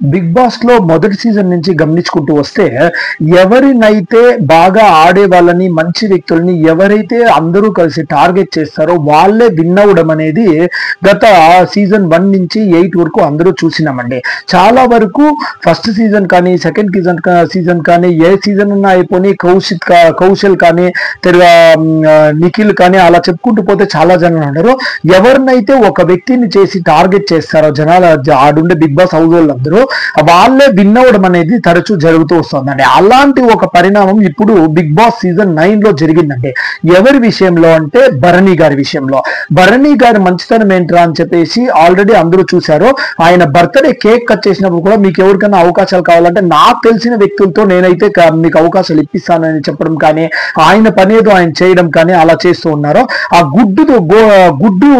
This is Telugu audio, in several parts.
బిగ్ బాస్ లో మొదటి సీజన్ నుంచి గమనించుకుంటూ వస్తే ఎవరినైతే బాగా ఆడే వాళ్ళని మంచి వ్యక్తుల్ని ఎవరైతే అందరూ కలిసి టార్గెట్ చేస్తారో వాళ్ళే విన్ అవ్వడం అనేది గత సీజన్ 1 నుంచి 8 వరకు అందరూ చూసినామండి. చాలా వరకు ఫస్ట్ సీజన్ కానీ సెకండ్ సీజన్ కానీ ఏ సీజన్ ఉన్నా అయిపోయి కౌశల్ కానీ నిఖిల్ కానీ అలా చెప్పుకుంటూ పోతే చాలా జనాలు ఉన్నారు. ఎవరినైతే ఒక వ్యక్తిని చేసి టార్గెట్ చేస్తారో జనాలు ఆడుండే బిగ్ బాస్ హౌస్ వాళ్ళందరూ వాళ్ళే విన్ అవ్వడం అనేది తరచూ జరుగుతూ వస్తుందండి. అలాంటి ఒక పరిణామం ఇప్పుడు బిగ్ బాస్ సీజన్ 9 లో జరిగిందండి. ఎవరి విషయంలో అంటే భరణి గారి విషయంలో. భరణి గారి మంచితనం ఏంట్రా అని చెప్పేసి ఆల్రెడీ అందరూ చూశారు. ఆయన బర్త్డే కేక్ కట్ చేసినప్పుడు కూడా మీకు ఎవరికైనా అవకాశాలు కావాలంటే నాకు తెలిసిన వ్యక్తులతో నేనైతే మీకు అవకాశాలు ఇప్పిస్తానని చెప్పడం కానీ ఆయన పనేదో ఆయన చేయడం కానీ అలా చేస్తూ ఉన్నారు. ఆ గుడ్డు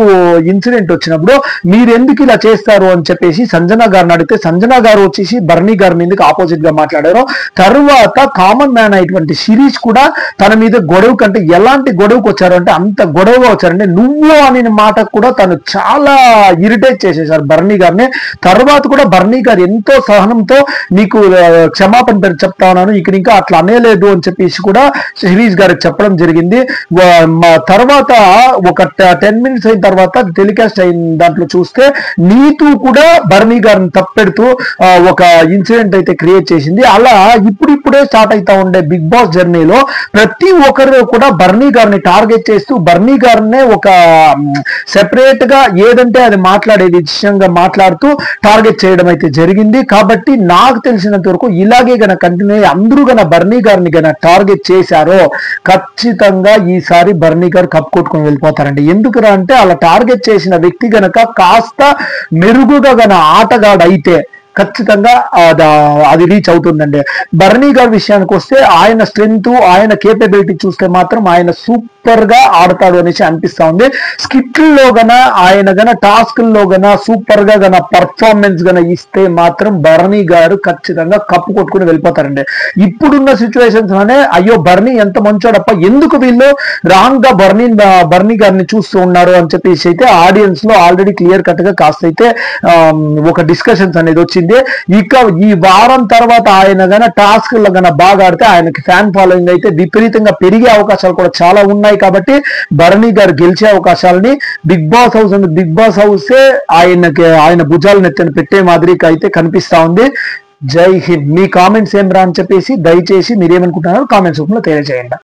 ఇన్సిడెంట్ వచ్చినప్పుడు మీరు ఎందుకు ఇలా చేస్తారు అని చెప్పేసి సంజన గారిని అడిగితే సంజన గారు వచ్చేసి భరణి గారి మీదకి ఆపోజిట్ గా మాట్లాడారు. తర్వాత కామన్ మ్యాన్ అయినటువంటి శిరీష్ కూడా తన మీద గొడవ కంటే ఎలాంటి గొడవకు వచ్చారు అంటే అంత గొడవగా వచ్చారంటే నువ్వు అనే మాట కూడా తను చాలా ఇరిటేట్ చేసేసారు భరణి గారిని. తర్వాత కూడా భరణి గారు ఎంతో సహనంతో నీకు క్షమాపణ చెప్తా ఉన్నాను ఇక్కడ ఇంకా అట్లా అనేలేదు అని చెప్పేసి కూడా శిరీష్ గారికి చెప్పడం జరిగింది. తర్వాత ఒక 10 minutes అయిన తర్వాత టెలికాస్ట్ అయిన దాంట్లో చూస్తే నీతూ కూడా భరణి గారిని తప్పెడుతూ ఒక ఇన్సిడెంట్ అయితే క్రియేట్ చేసింది. అలా ఇప్పుడిప్పుడే స్టార్ట్ అవుతా ఉండే బిగ్ బాస్ జర్నీలో ప్రతి ఒక్కరు కూడా భరణి గారిని టార్గెట్ చేస్తూ భరణి గారినే ఒక సెపరేట్ గా ఏదంటే అది మాట్లాడే విషయంగా మాట్లాడుతూ టార్గెట్ చేయడం అయితే జరిగింది. కాబట్టి నాకు తెలిసినంత వరకు ఇలాగే గన కంటిన్యూ అందరూ గన భరణి గారిని గన టార్గెట్ చేశారో ఖచ్చితంగా ఈసారి భరణి గారు కప్ కొట్టుకుని వెళ్ళిపోతారండి. ఎందుకురా అంటే అలా టార్గెట్ చేసిన వ్యక్తి గనక కాస్త మెరుగుగా గన ఆటగాడు అయితే ఖచ్చితంగా అది రీచ్ అవుతుందండి. భరణి గారి విషయానికి వస్తే ఆయన స్ట్రెంగ్త్ ఆయన కేపబిలిటీ చూస్తే మాత్రం ఆయన సూపర్ గా ఆడతాడు అనేసి అనిపిస్తా ఉంది. స్కిట్లో గన ఆయన గన టాస్క్ల్లో గన సూపర్ గా గన పర్ఫార్మెన్స్ గన ఇస్తే మాత్రం భరణి గారు ఖచ్చితంగా కప్పు కొట్టుకుని వెళ్ళిపోతారండి. ఇప్పుడున్న సిచ్యువేషన్స్ లోనే అయ్యో భరణి ఎంత మంచోడప్ప ఎందుకు వీళ్ళు రాంగ్ గా భరణి గారిని చూస్తూ ఉన్నారు అని చెప్పేసి అయితే ఆడియన్స్ లో ఆల్రెడీ క్లియర్ కట్ గా కాస్త అయితే ఒక డిస్కషన్స్ అనేది వచ్చింది. ఇక ఈ వారం తర్వాత ఆయన గన టాస్క్ లో గన బాగా ఆడితే ఆయనకి ఫ్యాన్ ఫాలోయింగ్ అయితే విపరీతంగా పెరిగే అవకాశాలు కూడా చాలా ఉన్నాయి. కాబట్టి భరణి గారు గెలిచే అవకాశాలని బిగ్ బాస్ హౌసే ఆయన భుజాలను ఎత్తున పెట్టే మాదిరిగా అయితే కనిపిస్తా ఉంది. జై హింద్. మీ కామెంట్స్ ఏం రా అని చెప్పేసి దయచేసి మీరేమనుకుంటున్నారో కామెంట్స్ రూపంలో తెలియజేయండి.